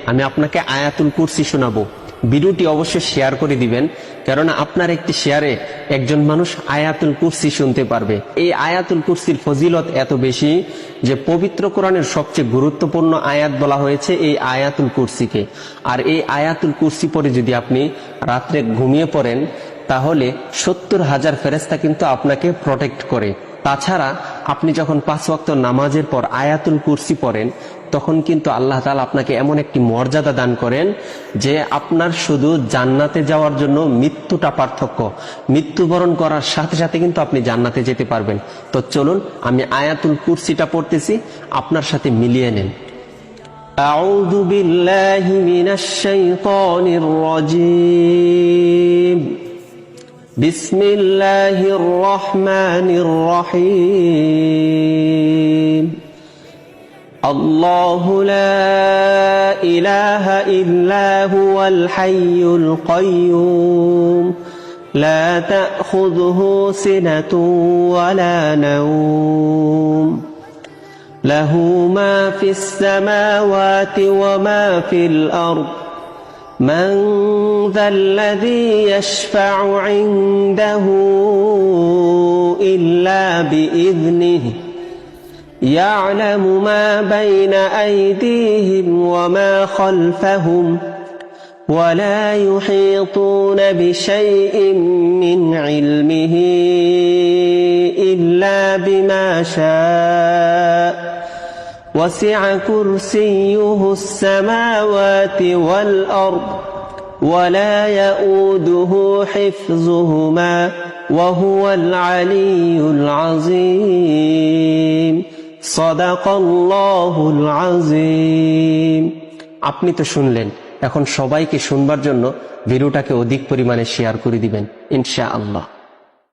আমি আপনাকে আয়াতুল কুরসি শোনাবো। ভিডিওটি অবশ্যই শেয়ার করে দিবেন, কেননা আপনার একটি শেয়ারে একজন মানুষ আয়াতুল কুরসি শুনতে পারবে। এই আয়াতুল কুরসির ফজিলত এত বেশি যে পবিত্র কোরআনের সবচেয়ে গুরুত্বপূর্ণ আয়াত বলা হয়েছে এই আয়াতুল কুরসিকে। আর এই আয়াতুল কুরসি পরে যদি আপনি রাত্রে ঘুমিয়ে পড়েন তাহলে 70,000 ফেরেশতা কিন্তু আপনাকে প্রটেক্ট করে। তাছাড়া আপনি যখন 5 ওয়াক্ত নামাজের পর আয়াতুল কুরসি পড়েন তখন কিন্তু আল্লাহ তাআলা আপনাকে এমন একটি মর্যাদা দান করেন যে আপনার শুধু জান্নাতে যাওয়ার জন্য মৃত্যুটা পার্থক্য, মৃত্যুবরণ করার সাথে সাথে কিন্তু আপনি জান্নাতে যেতে পারবেন। তো চলুন আমি আয়াতুল কুরসিটা পড়তেছি, আপনার সাথে মিলিয়ে নেন। আউযু বিল্লাহি মিনাশ শাইতানির রাজীম। বিসমিল্লাহির রহমানির রহিম। আল্লাহু লা ইলাহা ইল্লা হুয়াল হাইয়ুল কাইয়্যুম লা তাখুযুহু সিনাতুন ওয়ালা নাওম লাহু মা ফিস সামাওয়াতি ওয়া মা ফিল আরদ من ذا الذي يشفع عنده إلا بإذنه يعلم ما بين أيديهم وما خلفهم ولا يحيطون بشيء من علمه إلا بما شاء وسع كرسيه السماوات والأرض ولا يؤوده حفظهما وهو العلي العظيم صدق الله العظيم। আপনি তো শুনলেন, এখন সবাইকে শুনবার জন্য ভিডিওটাকে অধিক পরিমাণে শেয়ার করে দিবেন ইনশাআল্লাহ।